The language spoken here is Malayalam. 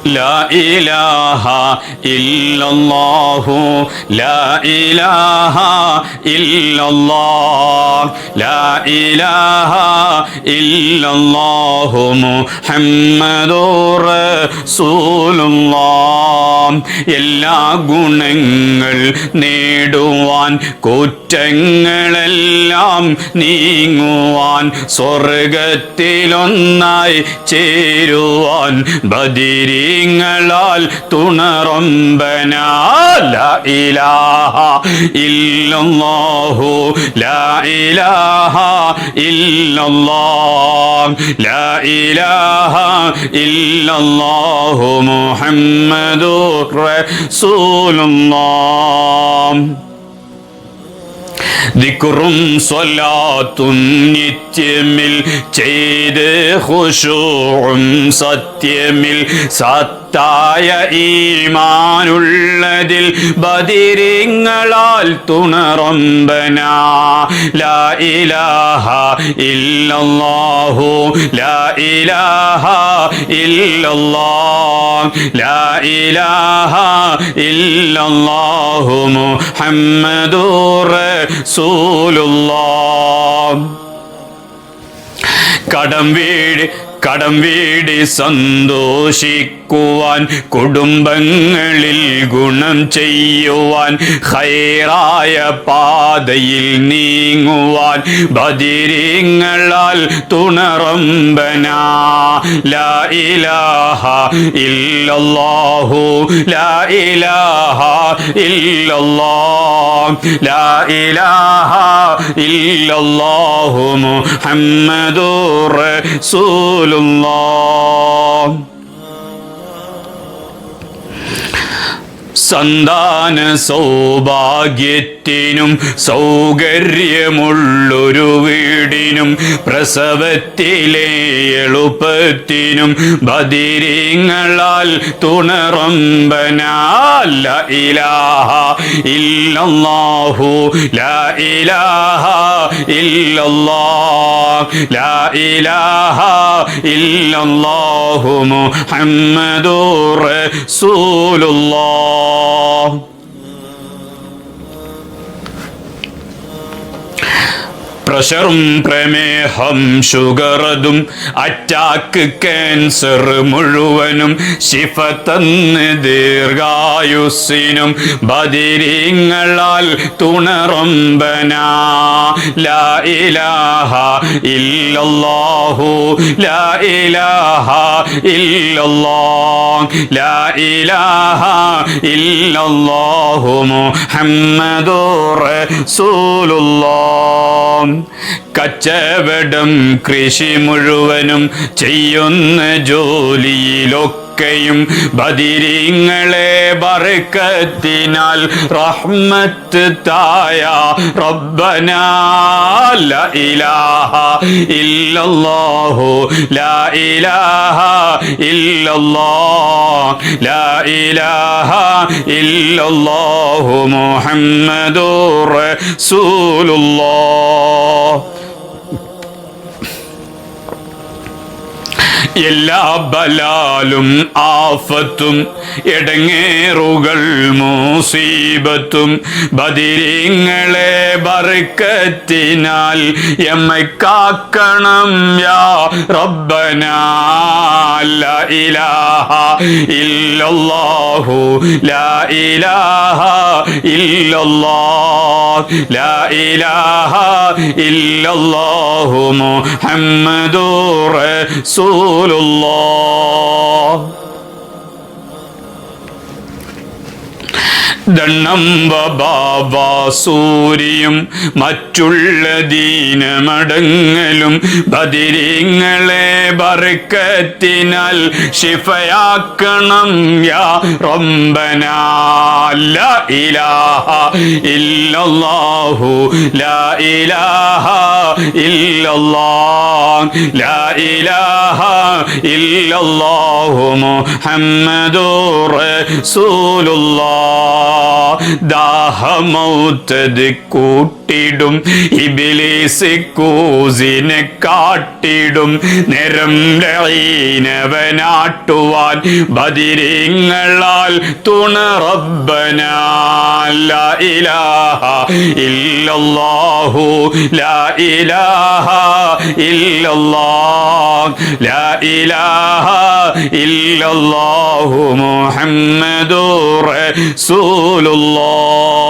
لا إله إلا الله لا إله إلا الله لا إله إلا الله محمد رسول الله എല്ലാ ഗുണങ്ങൾ നേടുവാൻ കുറ്റങ്ങളെല്ലാം നീങ്ങുവാൻ സ്വർഗത്തിലൊന്നായി ചേരുവാൻ ബദിരീങ്ങളാൽ തുണറമ്പനാ ലാ ഇലാഹ ഇല്ലല്ലാഹു ലാ ഇലാഹ ഇല്ലല്ലാഹ് ലാ ഇലാഹ ഇല്ലല്ലാഹു മുഹമ്മദുർ റസൂലുള്ളാഹ് ദിക്റും സ്വലാത്തും നിത്യമിൽ ചെയ്ത് ഖുശൂഉം സത്യമിൽ സത്തായ ഈമാനുള്ളതിൽ ബദിരീങ്ങളാൽ തുണറമ്പനാ ലാ ഇലാഹ ഇല്ലല്ലാഹു ലാ ഇലാഹ ഇല്ലല്ലാഹ് ലാ ഇലാഹ ഇല്ലല്ലാഹു മുഹമ്മദുർ റസൂലുള്ളാഹ് കടം വീടി സന്തോഷിക്കുവാൻ കുടുംബങ്ങളിൽ ഗുണം ചെയ്യുവാൻ ഖൈറായ പാതയിൽ നീങ്ങുവാൻ ബദിരീങ്ങളാൽ തുണറമ്പനാ ലാ ഇലാഹ ഇല്ലല്ലാഹു ലാ ഇലാഹ ഇല്ലല്ലാഹ് ലാ ഇലാഹ ഇല്ലല്ലാഹു മുഹമ്മദുർ റസൂലുള്ളാഹ് സന്താന സൗഭാഗ്യത്തിനും സൗകര്യമുള്ളൊരു വീടിനും പ്രസവത്തിലെ എളുപ്പത്തിനും ബദിരീങ്ങളാൽ തുണറമ്പനാ ലാ ഇലാഹ ഇല്ലല്ലാഹു ലാ ഇലാഹ ഇല്ലല്ലാഹ് ലാ ഇലാഹ ഇല്ലല്ലാഹു മുഹമ്മദുർ റസൂലുള്ളാഹ് പ്രഷറും പ്രമേഹം ഷുഗറതും അറ്റാക്ക് ക്യാൻസർ മുഴുവനും ശിഫ തന്ന് ദീർഘായുസ്സിനും ബദിരീങ്ങളാൽ തുണറമ്പനാ ലാ ഇലാഹ ഇല്ലല്ലാഹു ലാ ഇലാഹ ഇല്ലല്ലാഹ് ലാ ഇലാഹ ഇല്ലല്ലാഹു മുഹമ്മദുർ റസൂലുള്ളാഹ് കച്ചവടം കൃഷി മുഴുവനും ചെയ്യുന്ന ജോലിയിലൊക്കെയും ബദിരീങ്ങളെ ബർക്കത്തിനാൽ റഹ്മത്ത് തായ റബ്ബനാ ലാ ഇലാഹ ഇല്ലല്ലാഹു ലാ ഇലാഹ ഇല്ലല്ലാഹ് ലാ ഇലാഹ ഇല്ലല്ലാഹു മുഹമ്മദുർ റസൂലുള്ളാഹ് എല്ലാ ബലാലും ആഫത്തും എടങ്ങേറുകൾ മുസീബത്തും ബദിരീങ്ങളെ ബർക്കത്തിനാൽ എമ്മെ കാക്കണം യാ റബ്ബനാ ലാ ഇലാഹ ഇല്ലല്ലാഹു ലാ ഇലാഹ ഇല്ലല്ലാഹ് ലാ ഇലാഹ ഇല്ലല്ലാഹു മുഹമ്മദുർ റസൂലുള്ളാഹ് ദണ്ണംബാബാസൂരിയും മറ്റുള്ള ദീനമടങ്ങലും ബദിരീങ്ങളെ ബർക്കത്തിനാൽ ശിഫയാക്കണം യാ റബ്ബനാ ലാ ഇലാഹ ഇല്ലല്ലാഹു ലാ ഇലാഹ ഇല്ലല്ലാഹ് ലാ ഇലാഹ ഇല്ലല്ലാഹു മുഹമ്മദുർ റസൂലുള്ളാഹ് ദാഹമൗത്തത് കൂട്ടി കാട്ടിടും ഇബ്ലീസ് കൂസിനെ കാട്ടിടും നിരം ലഈനവനാട്ടുവാൻ ബദിരീങ്ങളാൽ തുണ റബ്ബനാ ലാ ഇലാഹ ഇല്ലല്ലാഹു ലാ ഇലാഹ ഇല്ലല്ലാഹ് ലാ ഇലാഹ ഇല്ലല്ലാഹു മുഹമ്മദുർ റസൂലുള്ളാഹ്